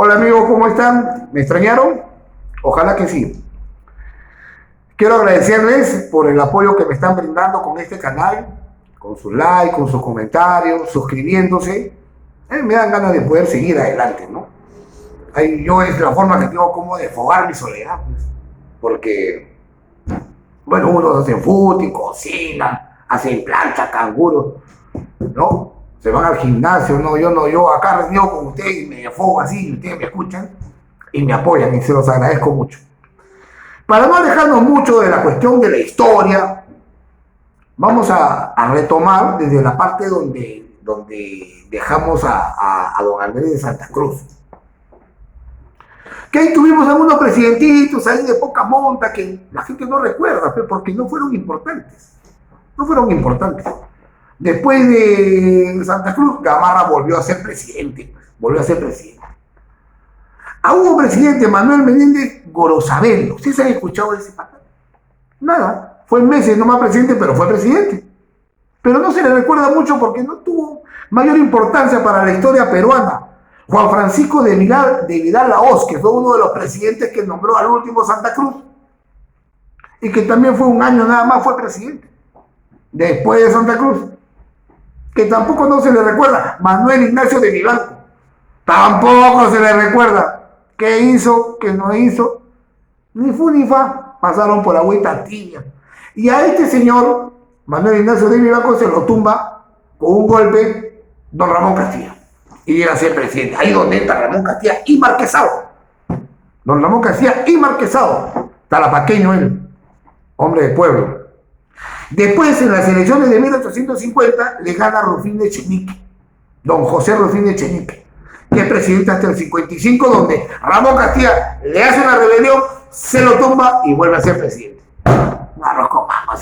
Hola amigos, ¿cómo están? ¿Me extrañaron? Ojalá que sí. Quiero agradecerles por el apoyo que me están brindando con este canal, con sus likes, con sus comentarios, suscribiéndose. Me dan ganas de poder seguir adelante, ¿no? Yo es la forma que tengo como de desfogar mi soledad, pues, porque, bueno, unos hacen fútbol, cocinan, hacen plancha, canguro, ¿no? Se van al gimnasio, no, yo acá reunido con ustedes y me desfogo así, y ustedes me escuchan y me apoyan y se los agradezco mucho. Para no alejarnos mucho de la cuestión de la historia, vamos a retomar desde la parte donde dejamos a don Andrés de Santa Cruz. Que ahí tuvimos algunos presidentitos ahí de poca monta que la gente no recuerda, pero porque no fueron importantes. No fueron importantes. Después de Santa Cruz, Gamarra volvió a ser presidente. Volvió a ser presidente. Hubo un presidente, Manuel Menéndez Gorosabel. ¿Ustedes han escuchado de ese pata? Nada. Fue meses nomás presidente, pero fue presidente. Pero no se le recuerda mucho porque no tuvo mayor importancia para la historia peruana. Juan Francisco de Vidal Lahoz, que fue uno de los presidentes que nombró al último Santa Cruz, y que también fue un año nada más, fue presidente. Después de Santa Cruz, que tampoco no se le recuerda, Manuel Ignacio de Vivanco. Tampoco se le recuerda. ¿Qué hizo? ¿Qué no hizo? Ni fu ni fa. Pasaron por agüita tibia. Y a este señor, Manuel Ignacio de Vivanco, se lo tumba con un golpe don Ramón Castilla. Y llega a ser presidente. Ahí donde entra Ramón Castilla y Marquesado. Don Ramón Castilla y Marquesado. Talapaqueño él. Hombre de pueblo. Después, en las elecciones de 1850, le gana Rufín de Echenique. Don José Rufín de Echenique, que es presidente hasta el 55, donde Ramón Castilla le hace una rebelión, se lo tumba y vuelve a ser presidente. Un arroz con mango,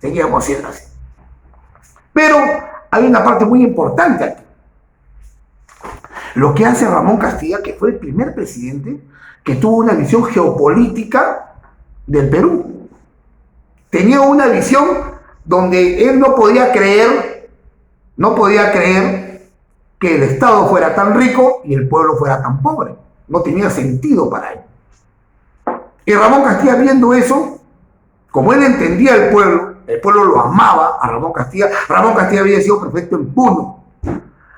seguíamos siendo así. Pero hay una parte muy importante aquí. Lo que hace Ramón Castilla, que fue el primer presidente que tuvo una visión geopolítica del Perú. Tenía una visión donde él no podía creer que el Estado fuera tan rico y el pueblo fuera tan pobre. No tenía sentido para él. Y Ramón Castilla, viendo eso, como él entendía el pueblo lo amaba a Ramón Castilla. Ramón Castilla había sido prefecto en Puno.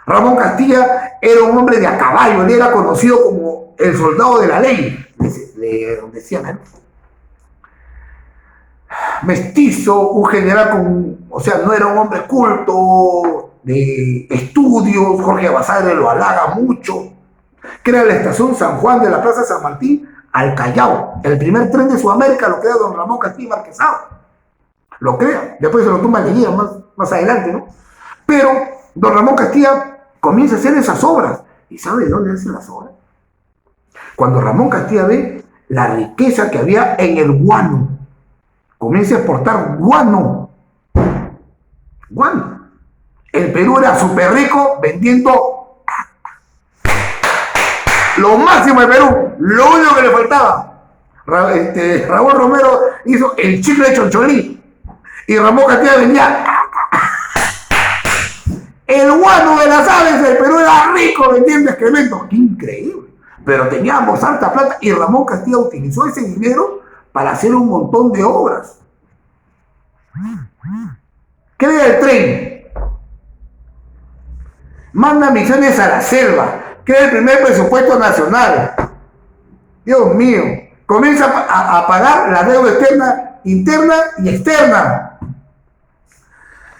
Ramón Castilla era un hombre de a caballo, él era conocido como el soldado de la ley, le decían a él. Mestizo, un general no era un hombre culto, de estudios. Jorge Basadre lo halaga mucho. Crea la estación San Juan de la Plaza San Martín al Callao. El primer tren de Sudamérica lo crea don Ramón Castilla Marquesado. Lo crea. Después se lo tumba en Leguía más adelante, ¿no? Pero don Ramón Castilla comienza a hacer esas obras. ¿Y sabe de dónde hacen las obras? Cuando Ramón Castilla ve la riqueza que había en el guano, comienza a exportar guano. El Perú era súper rico vendiendo lo máximo de Perú. Lo único que le faltaba. Raúl Romero hizo el chicle de choncholí. Y Ramón Castilla vendía el guano de las aves. El Perú era rico vendiendo excrementos. ¡Qué increíble! Pero teníamos harta plata y Ramón Castilla utilizó ese dinero para hacer un montón de obras. Crea el tren, manda misiones a la selva, crea el primer presupuesto nacional. Dios mío, comienza a pagar la deuda interna y externa.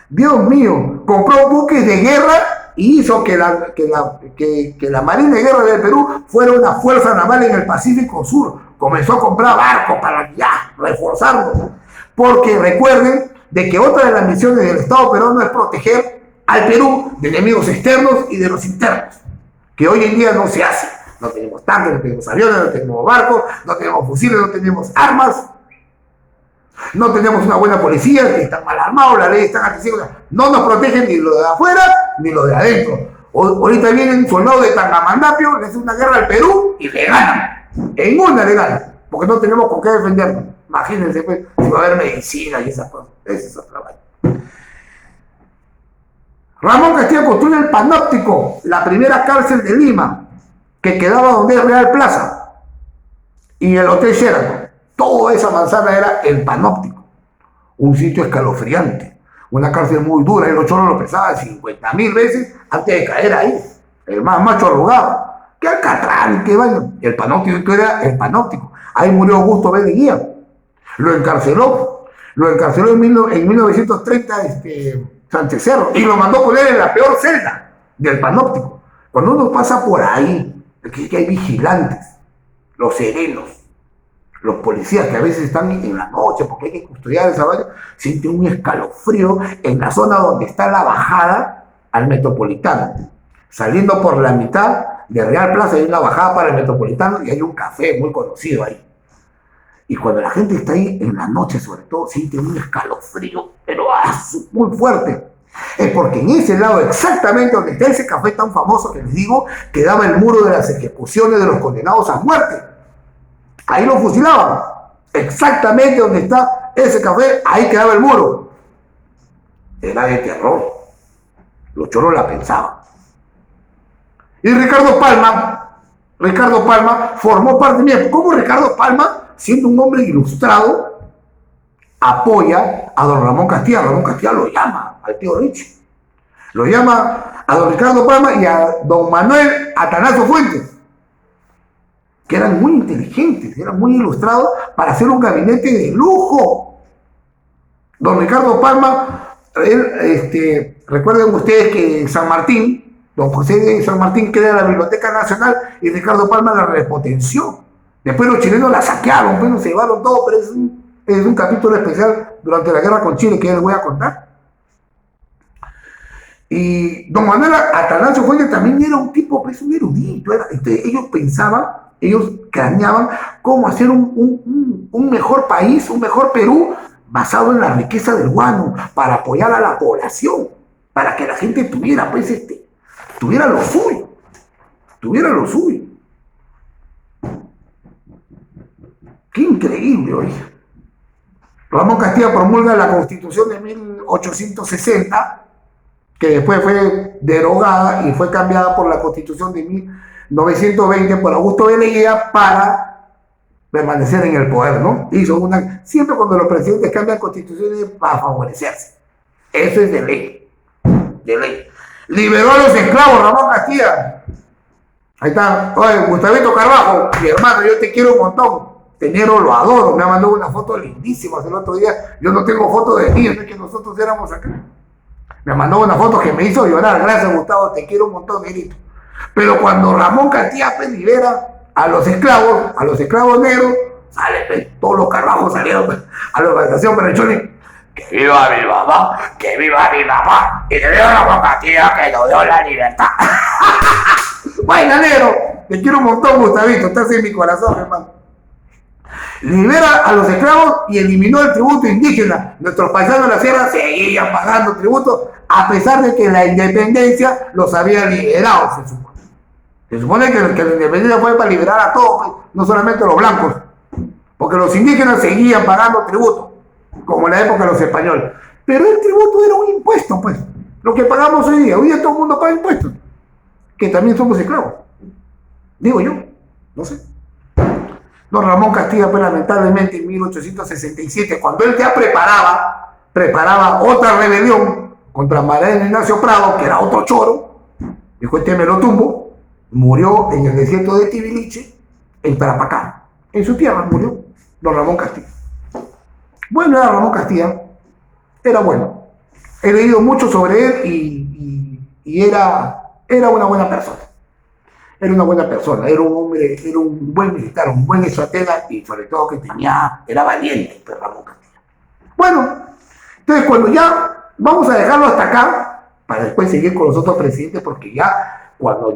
Dios mío, compró buques de guerra y hizo que la Marina de Guerra del Perú fuera una fuerza naval en el Pacífico Sur. Comenzó a comprar barcos para ya reforzarlos. Porque recuerden de que otra de las misiones del Estado peruano es proteger al Perú de enemigos externos y de los internos, que hoy en día no se hace. No tenemos tanques, no tenemos aviones, no tenemos barcos, no tenemos fusiles, no tenemos armas, no tenemos una buena policía, que están mal armados, la ley está accesible. No nos protegen ni lo de afuera ni lo de adentro. Ahorita vienen soldados de Tangamandapio, le hacen una guerra al Perú y le ganan. En una le ganan, porque no tenemos con qué defendernos. Imagínense, pues, si va a haber medicina y esas cosas. Ese es otro trabajo. Ramón Castilla construye el Panóptico, la primera cárcel de Lima, que quedaba donde es Real Plaza, y el Hotel Sheraton. Toda esa manzana era el Panóptico, un sitio escalofriante, una cárcel muy dura, y los choros lo pensaban 50.000 veces antes de caer ahí. El más macho arrugaba. ¿Qué Alcatraz? ¿Qué baño? El Panóptico era el Panóptico. Ahí murió Augusto B. Leguía. Lo encarceló en 1930 Sánchez Cerro, y lo mandó poner en la peor celda del Panóptico. Cuando uno pasa por ahí, que hay vigilantes, los serenos, los policías que a veces están en la noche porque hay que custodiar esa vaina, siente un escalofrío en la zona donde está la bajada al Metropolitano. Saliendo por la mitad de Real Plaza hay una bajada para el Metropolitano y hay un café muy conocido ahí. Y cuando la gente está ahí en la noche, sobre todo, siente un escalofrío, pero muy fuerte. Es porque en ese lado, exactamente donde está ese café tan famoso que les digo, quedaba el muro de las ejecuciones de los condenados a muerte. Ahí lo fusilaban. Exactamente donde está ese café, ahí quedaba el muro. Era de terror. Los choros la pensaban. Y Ricardo Palma formó parte mía. ¿Cómo Ricardo Palma, siendo un hombre ilustrado, apoya a don Ramón Castilla? Ramón Castilla lo llama al tío Richie. Lo llama a don Ricardo Palma y a don Manuel Atanasio Fuentes, que eran muy inteligentes, eran muy ilustrados para hacer un gabinete de lujo. Don Ricardo Palma, recuerden ustedes que San Martín, don José de San Martín crea la Biblioteca Nacional y Ricardo Palma la repotenció. Después los chilenos la saquearon, bueno, se llevaron todo, pero es un capítulo especial durante la guerra con Chile que ya les voy a contar. Y don Manuel Atanasio Fuentes también era un tipo, pues, un erudito. Ellos pensaban, ellos craneaban cómo hacer un mejor país, un mejor Perú, basado en la riqueza del guano, para apoyar a la población, para que la gente tuviera, pues, tuviera lo suyo. Qué increíble, oye. Ramón Castilla promulga la Constitución de 1860, que después fue derogada y fue cambiada por la Constitución de 1920 por Augusto B. Leguía para permanecer en el poder, ¿no? Siempre cuando los presidentes cambian constituciones para favorecerse. Eso es de ley. Liberó a los esclavos, Ramón Castilla. Ahí está. Oye, Gustavito Carbajo, mi hermano, yo te quiero un montón. Te Nero lo adoro. Me ha mandado una foto lindísima el otro día. Yo no tengo foto de mí, no es que nosotros éramos acá. Me mandó una foto que me hizo llorar. Gracias, Gustavo, te quiero un montón, Nerito. Pero cuando Ramón Castilla libera a los esclavos negros, todos los Carbajos salieron a la organización Perechoni. ¡Que viva mi mamá! ¡Que viva mi papá! Y que viva Ramón Castilla, que nos dio la libertad. Bueno, negro, te quiero un montón, Gustavito, estás en mi corazón, hermano. Libera a los esclavos y eliminó el tributo indígena. Nuestros paisanos de la sierra seguían pagando tributo a pesar de que la independencia los había liberado, se supone. Se supone que la independencia fue para liberar a todos, pues, no solamente a los blancos, porque los indígenas seguían pagando tributo, como en la época de los españoles. Pero el tributo era un impuesto, pues, lo que pagamos hoy día. Hoy día todo el mundo paga impuestos, que también somos esclavos. Digo yo, no sé. Don Ramón Castilla, pues, lamentablemente en 1867, cuando él ya preparaba otra rebelión contra Mariano Ignacio Prado, que era otro choro, dijo: me lo tumbo, murió en el desierto de Tibiliche, en Tarapacá. En su tierra murió don Ramón Castilla. Bueno, era Ramón Castilla, era bueno. He leído mucho sobre él y era una buena persona. Era una buena persona, era un hombre, era un buen militar, un buen estratega y sobre todo que era valiente, pues, Ramón Castilla. Bueno, entonces cuando ya, vamos a dejarlo hasta acá, para después seguir con los otros presidentes, porque cuando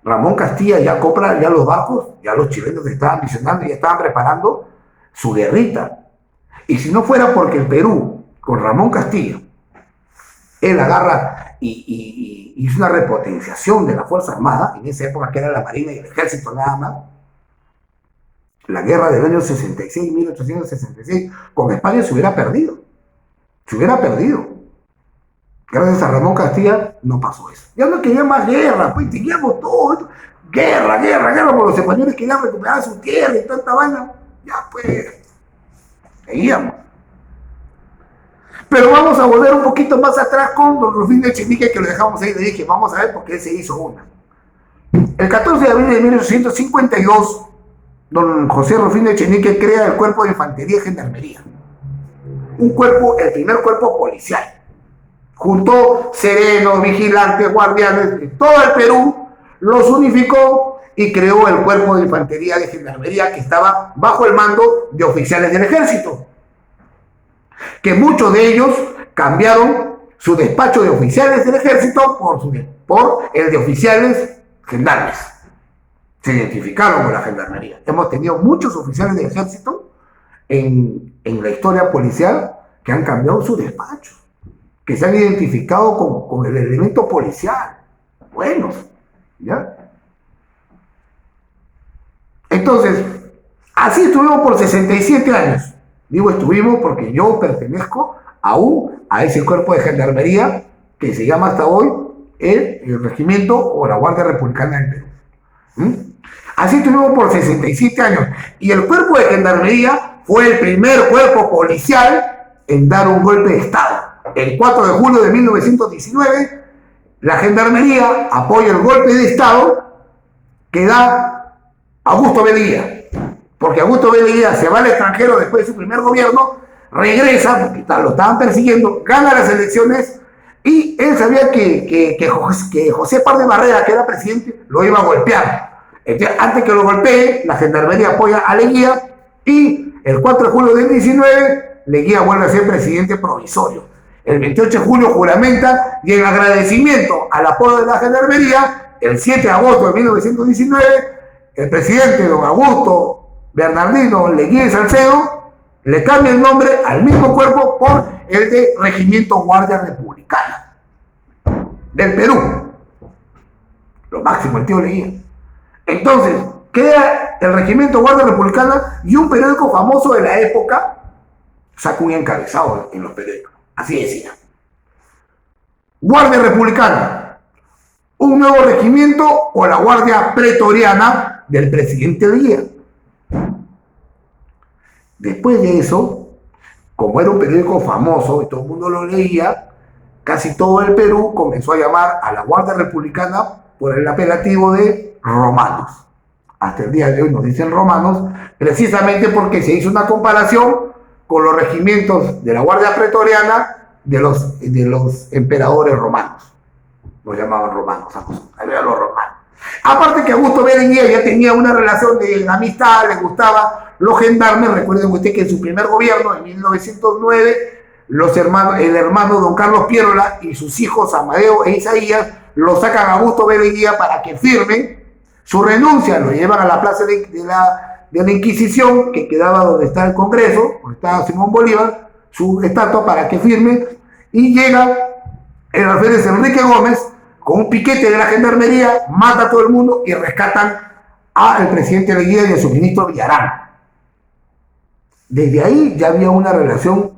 Ramón Castilla ya compra ya los barcos, ya los chilenos estaban visionando y ya estaban preparando su guerrita. Y si no fuera porque el Perú, con Ramón Castilla, él agarra y hizo una repotenciación de la Fuerza Armada, en esa época que era la Marina y el Ejército nada más, la guerra del año 66, 1866, con España se hubiera perdido. Gracias a Ramón Castilla no pasó eso. Ya no querían más guerra, pues teníamos todo esto. Guerra, guerra, guerra, por los españoles querían recuperar su tierra y tanta vaina. Ya pues, seguíamos. Pero vamos a volver un poquito más atrás con don Rufino Echenique, que lo dejamos ahí. Le dije, vamos a ver por qué él se hizo una. El 14 de abril de 1852, don José Rufino Echenique crea el Cuerpo de Infantería y Gendarmería. Un cuerpo, el primer cuerpo policial. Juntó serenos, vigilantes, guardianes de todo el Perú, los unificó y creó el Cuerpo de Infantería de Gendarmería, que estaba bajo el mando de oficiales del ejército, que muchos de ellos cambiaron su despacho de oficiales del ejército por el de oficiales gendarmes. Se identificaron con la gendarmería. Hemos tenido muchos oficiales del ejército en la historia policial que han cambiado su despacho, que se han identificado con el elemento policial. Buenos, ¿ya? Entonces, así estuvimos por 67 años. Digo estuvimos porque yo pertenezco aún a ese cuerpo de gendarmería que se llama hasta hoy el Regimiento o la Guardia Republicana del Perú. Así estuvimos por 67 años. Y el cuerpo de gendarmería fue el primer cuerpo policial en dar un golpe de Estado. El 4 de julio de 1919, la gendarmería apoya el golpe de Estado que da Augusto B. Leguía. Porque Augusto B. Leguía se va al extranjero después de su primer gobierno, regresa, porque lo estaban persiguiendo, gana las elecciones y él sabía que José Pardo Barrera, que era presidente, lo iba a golpear. Entonces, antes que lo golpee, la gendarmería apoya a Leguía y el 4 de julio del 19, Leguía vuelve a ser presidente provisorio. El 28 de julio juramenta y en agradecimiento al apoyo de la gendarmería, el 7 de agosto de 1919, el presidente don Augusto Bernardino Leguía y Salcedo le cambia el nombre al mismo cuerpo por el de Regimiento Guardia Republicana del Perú. Lo máximo, el tío Leguía. Entonces, queda el Regimiento Guardia Republicana y un periódico famoso de la época saca un encabezado en los periódicos. Así decía: Guardia Republicana, un nuevo regimiento o la Guardia Pretoriana del presidente Leguía. Después de eso, como era un periódico famoso y todo el mundo lo leía, casi todo el Perú comenzó a llamar a la Guardia Republicana por el apelativo de romanos. Hasta el día de hoy nos dicen romanos, precisamente porque se hizo una comparación con los regimientos de la Guardia Pretoriana de los emperadores romanos. Los llamaban romanos, ahí eran los romanos. Aparte que Augusto B. Leguía ya tenía una relación de amistad, le gustaba los gendarmes. Recuerden usted que en su primer gobierno, en 1909, el hermano don Carlos Piérola y sus hijos Amadeo e Isaías lo sacan a Augusto B. Leguía para que firme su renuncia, lo llevan a la plaza de la Inquisición, que quedaba donde está el Congreso, donde estaba Simón Bolívar, su estatua, para que firme, y llega el alférez Enrique Gómez con un piquete de la gendarmería, mata a todo el mundo y rescatan al presidente Leguía y a su ministro Villarán. Desde ahí ya había una relación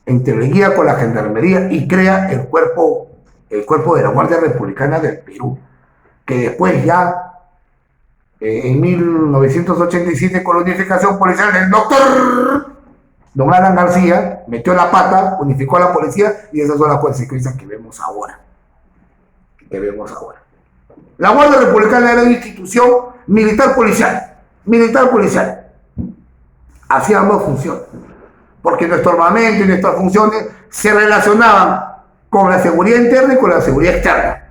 entre Leguía con la gendarmería y crea el cuerpo de la Guardia Republicana del Perú, que después ya en 1987, con la unificación policial del doctor don Alan García, metió la pata, unificó a la policía y esas son las consecuencias que vemos ahora. La Guardia Republicana era una institución militar policial. Hacía ambas funciones, porque nuestro armamento y nuestras funciones se relacionaban con la seguridad interna y con la seguridad externa.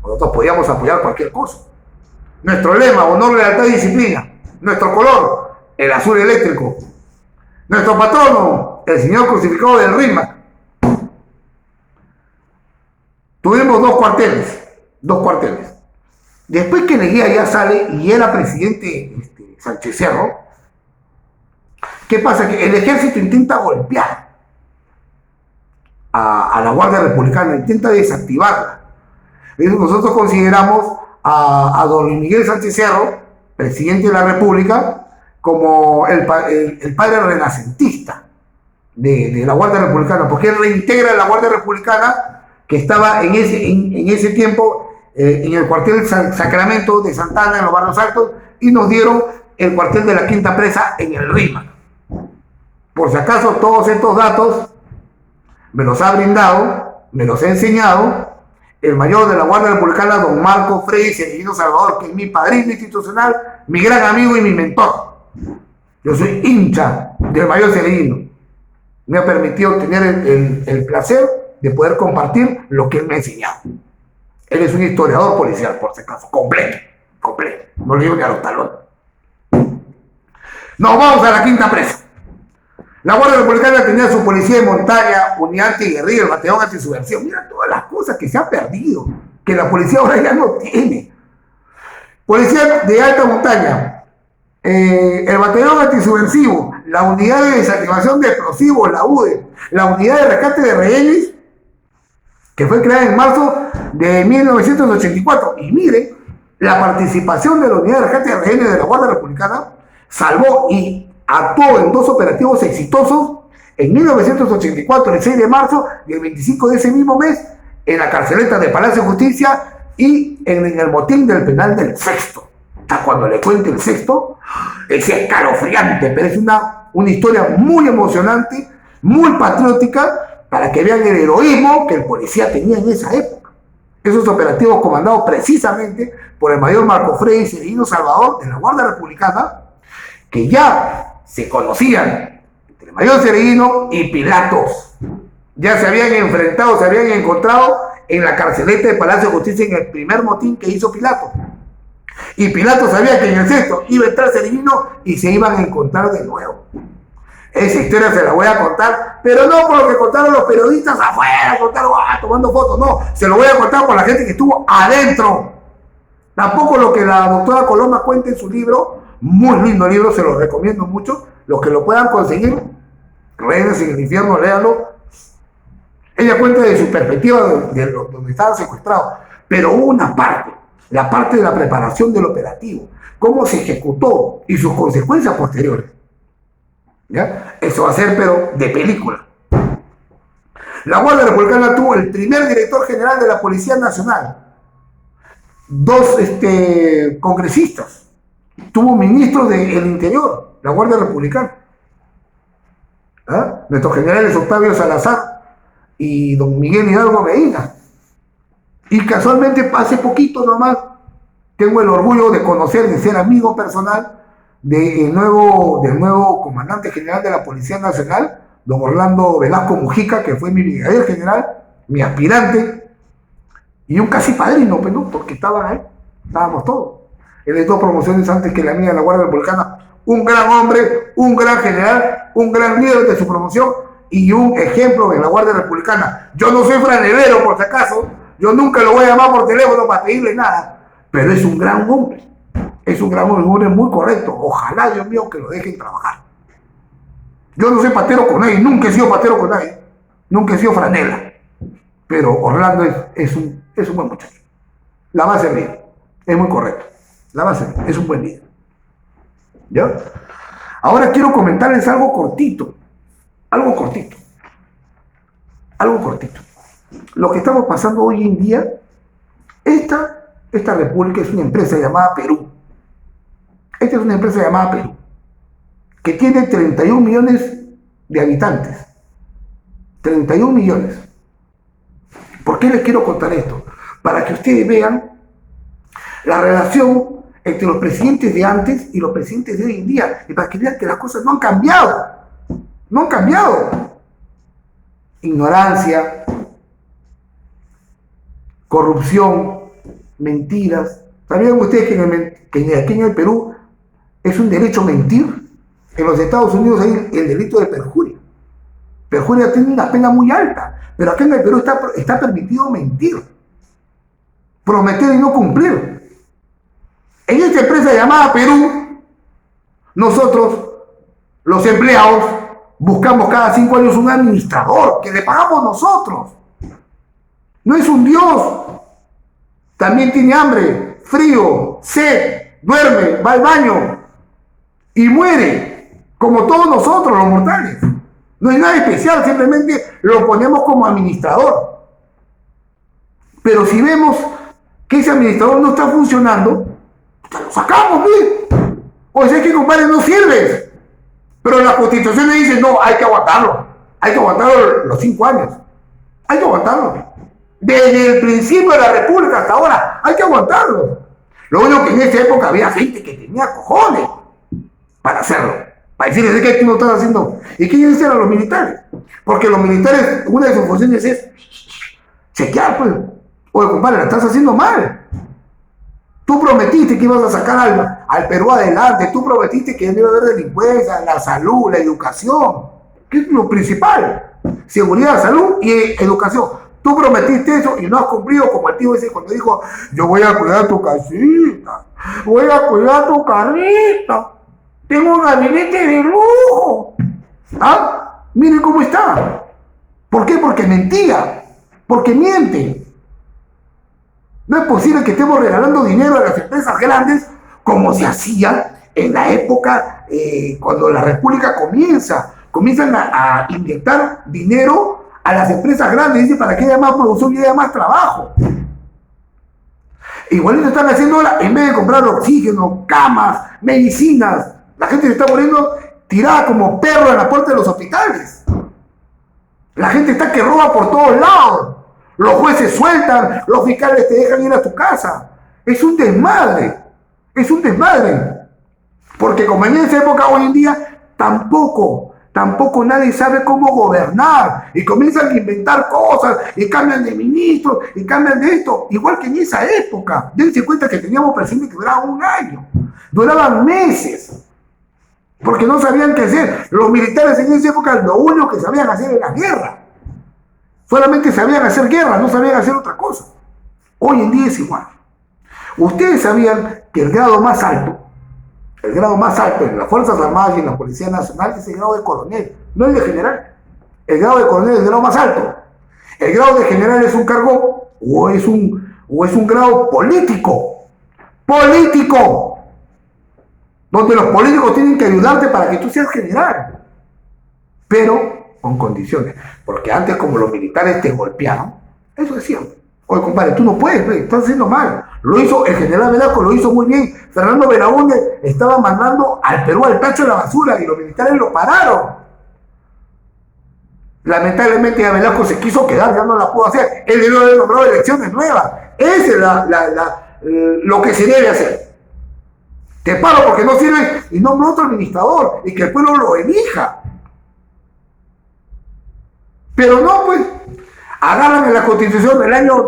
Nosotros podíamos apoyar cualquier cosa. Nuestro lema: honor, lealtad y disciplina. Nuestro color: el azul eléctrico. Nuestro patrono: el Señor crucificado del RIMAC. Tuvimos dos cuarteles. Después que Leguía ya sale y era presidente Sánchez Cerro, ¿qué pasa? Que el ejército intenta golpear a la Guardia Republicana, intenta desactivarla. Nosotros consideramos a don Miguel Sánchez Cerro, presidente de la República, como el padre renacentista de la Guardia Republicana, porque él reintegra la Guardia Republicana que estaba en ese tiempo en el cuartel Sacramento de Santana, en los Barrios Altos, y nos dieron el cuartel de la Quinta Presa en el Rímac. Por si acaso, todos estos datos me los ha brindado, me los ha enseñado el mayor de la Guardia Republicana, don Marco Frey Cereñino Salvador, que es mi padrino institucional, mi gran amigo y mi mentor. Yo soy hincha del mayor Cereñino. Me ha permitido tener el placer de poder compartir lo que él me ha enseñado. Él es un historiador policial, por si acaso, completo. No le digo ni a los talones. Nos vamos a la Quinta Presa. La Guardia Republicana tenía su policía de montaña, unidad antiguerrilla, el batallón antisubversión. Mira todas las cosas que se han perdido, que la policía ahora ya no tiene. Policía de alta montaña, el batallón antisubversivo, la unidad de desactivación de explosivos, la UDE, la unidad de rescate de rehenes, que fue creada en marzo de 1984. Y mire, la participación de la unidad de rescate de rehenes de la Guardia Republicana salvó y actuó en 2 operativos exitosos en 1984, el 6 de marzo y el 25 de ese mismo mes, en la carceleta de Palacio de Justicia y en el motín del penal del Sexto. Hasta cuando le cuente el Sexto, es escalofriante, pero es una historia muy emocionante, muy patriótica, para que vean el heroísmo que el policía tenía en esa época. Esos operativos comandados precisamente por el mayor Marco Frey Cereñino Salvador de la Guardia Republicana, que ya se conocían entre el mayor Cereñino y Pilatos. Ya se habían enfrentado, se habían encontrado en la carceleta de Palacio de Justicia en el primer motín que hizo Pilatos. Y Pilatos sabía que en el Sexto iba a entrar Cereñino y se iban a encontrar de nuevo. Esa historia se la voy a contar, pero no por lo que contaron los periodistas afuera, contaron tomando fotos, no, se lo voy a contar por la gente que estuvo adentro. Tampoco lo que la doctora Coloma cuenta en su libro, muy lindo libro, se lo recomiendo mucho, los que lo puedan conseguir, Rehenes en el Infierno, léanlo. Ella cuenta de su perspectiva de donde estaban secuestrados, pero hubo una parte, la parte de la preparación del operativo, cómo se ejecutó y sus consecuencias posteriores. ¿Ya? Eso va a ser, pero de película. La Guardia Republicana tuvo el primer director general de la Policía Nacional, 2 congresistas, tuvo ministros del Interior, la Guardia Republicana. ¿Ah? Nuestros generales Octavio Salazar y don Miguel Hidalgo Medina. Y casualmente, hace poquito nomás, tengo el orgullo de conocer, de ser amigo personal del nuevo comandante general de la Policía Nacional, don Orlando Velasco Mujica, que fue mi brigadier general, mi aspirante, y un casi padrino, pues, ¿no? Porque estaban ahí, estábamos todos. Él es 2 promociones antes que la mía en la Guardia Republicana. Un gran hombre, un gran general, un gran líder de su promoción y un ejemplo en la Guardia Republicana. Yo no soy franelero, por si acaso, yo nunca lo voy a llamar por teléfono para pedirle nada, pero es un gran hombre. Es un gran hombre muy correcto. Ojalá, Dios mío, que lo dejen trabajar. Yo no soy patero con nadie, nunca he sido patero con nadie, nunca he sido franela. Pero Orlando es un buen muchacho. La va a servir, es muy correcto. La va a servir, es un buen líder. ¿Ya? Ahora quiero comentarles algo cortito. Lo que estamos pasando hoy en día, esta república es una empresa llamada Perú. Esta es una empresa llamada Perú, que tiene 31 millones de habitantes. 31 millones. ¿Por qué les quiero contar esto? Para que ustedes vean la relación entre los presidentes de antes y los presidentes de hoy en día, y para que vean que las cosas no han cambiado. No han cambiado. Ignorancia, corrupción, mentiras. ¿Sabían ustedes que aquí en el Perú es un derecho mentir? En los Estados Unidos hay el delito de perjuria. Perjuria tiene una pena muy alta, pero aquí en el Perú está permitido mentir, prometer y no cumplir. En esta empresa llamada Perú, nosotros, los empleados, buscamos cada 5 años un administrador que le pagamos nosotros. No es un dios. También tiene hambre, frío, sed, duerme, va al baño y muere, como todos nosotros los mortales. No hay nada especial, simplemente lo ponemos como administrador. Pero si vemos que ese administrador no está funcionando, lo sacamos, ¿sí? O sea, es que, compadre, no sirves. Pero la Constitución le dice, no, hay que aguantarlo. Hay que aguantarlo los 5 años. Hay que aguantarlo. Desde el principio de la República hasta ahora, hay que aguantarlo. Lo único que en esa época había gente que tenía cojones para hacerlo. Para decirles que tú no estás haciendo. ¿Y quiénes eran los militares? Porque los militares, una de sus funciones es chequear, pues. Oye, compadre, la estás haciendo mal. Tú prometiste que ibas a sacar al Perú adelante. Tú prometiste que no iba a haber delincuencia, la salud, la educación. ¿Qué es lo principal? Seguridad, salud y educación. Tú prometiste eso y no has cumplido, como el tío ese cuando dijo, yo voy a cuidar tu casita, voy a cuidar tu carrito, tengo un gabinete de lujo. ¿Ah? Miren cómo está. ¿Por qué? Porque mentía, porque miente. No es posible que estemos regalando dinero a las empresas grandes como se hacía en la época cuando la República comienzan a inyectar dinero a las empresas grandes, dice, para que haya más producción y haya más trabajo. Igualito están haciendo ahora, en vez de comprar oxígeno, camas, medicinas, la gente se está muriendo tirada como perro en la puerta de los hospitales. La gente está que roba por todos lados. Los jueces sueltan, los fiscales te dejan ir a tu casa. Es un desmadre. Es un desmadre. Porque como en esa época, hoy en día, tampoco nadie sabe cómo gobernar. Y comienzan a inventar cosas, y cambian de ministro, y cambian de esto. Igual que en esa época. Dense cuenta que teníamos presidentes que duraban 1 año. Duraban meses. Porque no sabían qué hacer. Los militares en esa época lo único que sabían hacer era guerra. Solamente sabían hacer guerra, no sabían hacer otra cosa. Hoy en día es igual. Ustedes sabían que el grado más alto en las Fuerzas Armadas y en la Policía Nacional es el grado de coronel, no el de general. El grado de coronel es el grado más alto. El grado de general es un cargo o es un grado político. Político. Donde los políticos tienen que ayudarte para que tú seas general. Pero con condiciones. Porque antes, como los militares te golpeaban, eso decían. Oye, compadre, tú no puedes, estás haciendo mal. Lo hizo el general Velasco, lo hizo muy bien. Fernando Belaúnde estaba mandando al Perú al tacho de la basura y los militares lo pararon. Lamentablemente a Velasco se quiso quedar, ya no la pudo hacer. Él debió haber logrado elecciones nuevas. Ese es lo que se debe hacer. Te paro porque no sirve y nombra otro administrador y que el pueblo lo elija. Pero no, pues, agarran en la Constitución del año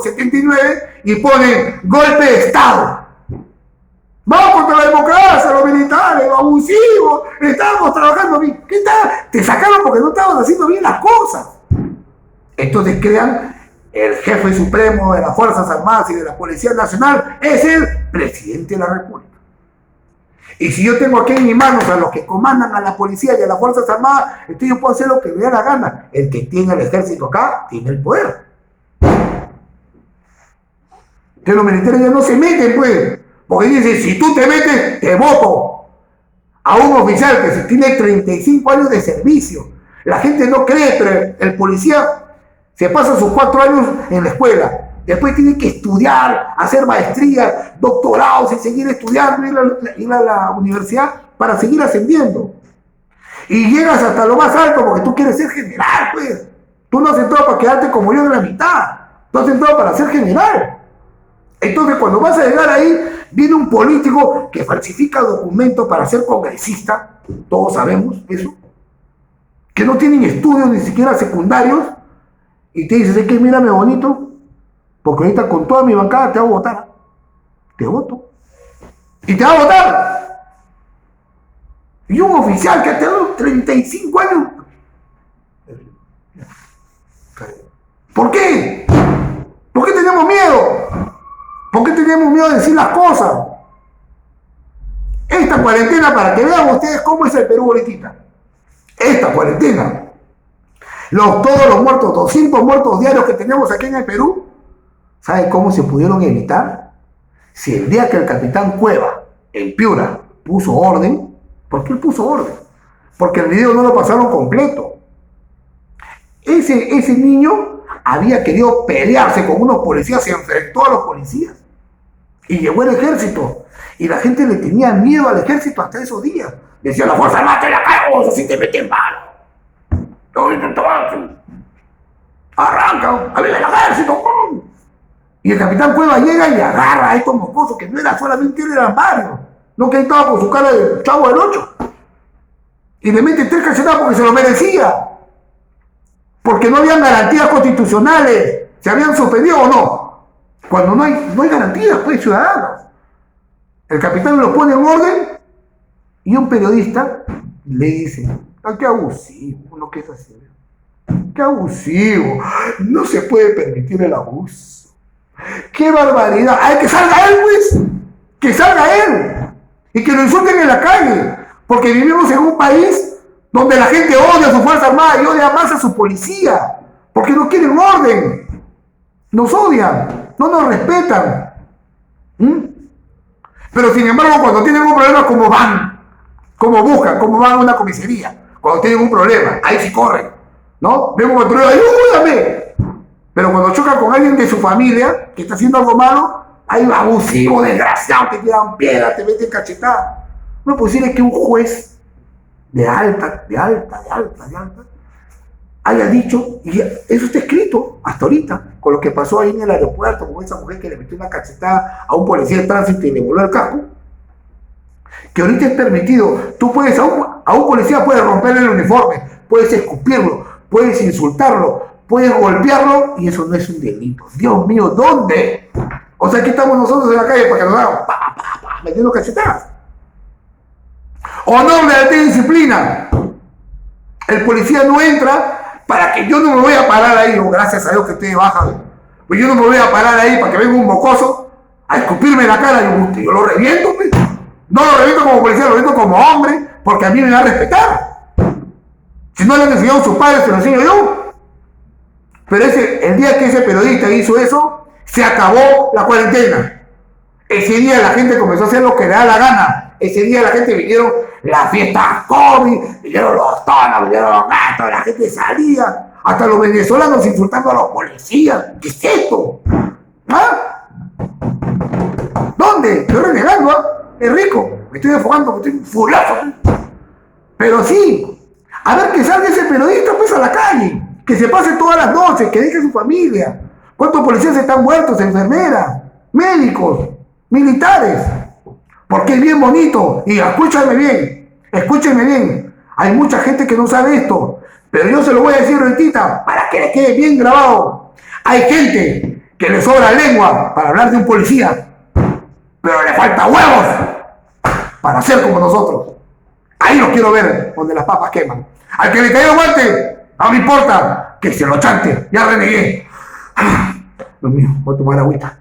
79 y ponen golpe de Estado. Vamos contra la democracia, los militares, los abusivos, estábamos trabajando bien. ¿Qué tal? Te sacaron porque no estabas haciendo bien las cosas. Entonces crean el jefe supremo de las Fuerzas Armadas y de la Policía Nacional, es el presidente de la República. Y si yo tengo aquí en mis manos a los que comandan a la policía y a las Fuerzas Armadas, entonces yo puedo hacer lo que me dé la gana. El que tiene el ejército acá, tiene el poder. Que los militares ya no se meten, pues. Porque dicen, si tú te metes, te voto. A un oficial que tiene 35 años de servicio. La gente no cree, pero el policía se pasa sus 4 años en la escuela. Después tiene que estudiar, hacer maestría, doctorados y seguir estudiando, ir a la universidad para seguir ascendiendo. Y llegas hasta lo más alto porque tú quieres ser general, pues. Tú no has entrado para quedarte como yo en la mitad. Tú has entrado para ser general. Entonces, cuando vas a llegar ahí, viene un político que falsifica documentos para ser congresista. Todos sabemos eso. Que no tienen estudios ni siquiera secundarios. Y te dices, es que mírame bonito. Porque ahorita con toda mi bancada te hago votar. Te voto. Y te va a votar. Y un oficial que ha tenido 35 años. ¿Por qué? ¿Por qué tenemos miedo? ¿Por qué tenemos miedo de decir las cosas? Esta cuarentena, para que vean ustedes cómo es el Perú ahorita. Esta cuarentena. Todos los muertos, 200 muertos diarios que tenemos aquí en el Perú, ¿sabe cómo se pudieron evitar? Si el día que el capitán Cueva en Piura puso orden, ¿por qué él puso orden? Porque el video no lo pasaron completo. Ese niño había querido pelearse con unos policías, se enfrentó a los policías y llegó el ejército. Y la gente le tenía miedo al ejército hasta esos días. Decía, la Fuerza Armada te la cago, si te meten mano. Arranca, a ver el ejército. Y el capitán Cueva llega y agarra a estos mocosos, que no era solamente él, eran varios. No, que ahí estaba con su cara de Chavo del 8. Y le mete 3 cachetadas porque se lo merecía. Porque no habían garantías constitucionales. ¿Se habían suspendido o no? Cuando no hay garantías, pues, ciudadanos. El capitán lo pone en orden y un periodista le dice, qué abusivo lo que es así. Qué abusivo. No se puede permitir el abuso. ¡Qué barbaridad! ¡Ay, que salga él, pues! ¡Que salga él! Y que lo insulten en la calle. Porque vivimos en un país donde la gente odia a su Fuerza Armada y odia más a su policía. Porque no quieren orden. Nos odian. No nos respetan. Pero sin embargo, cuando tienen un problema, ¿cómo van? ¿Cómo buscan? ¿Cómo van a una comisaría? Cuando tienen un problema, ahí sí corren. ¿No? Vengo un patrullero, ayúdame. Pero cuando chocan con alguien de su familia que está haciendo algo malo, hay un abusivo, desgraciado, te tiran piedra, te meten cachetada. No es posible que un juez de alta, haya dicho, y eso está escrito hasta ahorita, con lo que pasó ahí en el aeropuerto, con esa mujer que le metió una cachetada a un policía de tránsito y le voló el casco, que ahorita es permitido. Tú puedes, a un policía puedes romperle el uniforme, puedes escupirlo, puedes insultarlo, puedes golpearlo, y eso no es un delito. Dios mío, ¿dónde? O sea, aquí estamos nosotros en la calle para que nos hagan metiendo cachetadas. Honor, lealtad y disciplina. El policía no entra para que yo no me voy a parar ahí, o gracias a Dios que estoy de baja, pues yo no me voy a parar ahí para que venga un mocoso a escupirme en la cara y yo lo reviento, pues. No lo reviento como policía, lo reviento como hombre, porque a mí me va a respetar. Si no le han enseñado a sus padres, se lo enseño yo. Pero el día que ese periodista hizo eso, se acabó la cuarentena. Ese día la gente comenzó a hacer lo que le da la gana. Ese día la gente vinieron las fiestas COVID, vinieron los tonos, vinieron los gatos, la gente salía. Hasta los venezolanos insultando a los policías. ¿Qué es esto? ¿Ah? ¿Dónde? Estoy renegando, ¿ah? Es rico. Me estoy enfocando porque estoy furioso. Pero sí, a ver que salga ese periodista pues a la calle. Que se pase todas las noches, que deje a su familia. ¿Cuántos policías están muertos? Enfermeras, médicos, militares. Porque es bien bonito. Y escúchenme bien. Hay mucha gente que no sabe esto. Pero yo se lo voy a decir ahorita para que le quede bien grabado. Hay gente que le sobra lengua para hablar de un policía. Pero le falta huevos para ser como nosotros. Ahí lo quiero ver, donde las papas queman. Al que le cayó el guante, no me importa, que se lo chante. Ya renegué. Dios mío, voy a tomar agüita.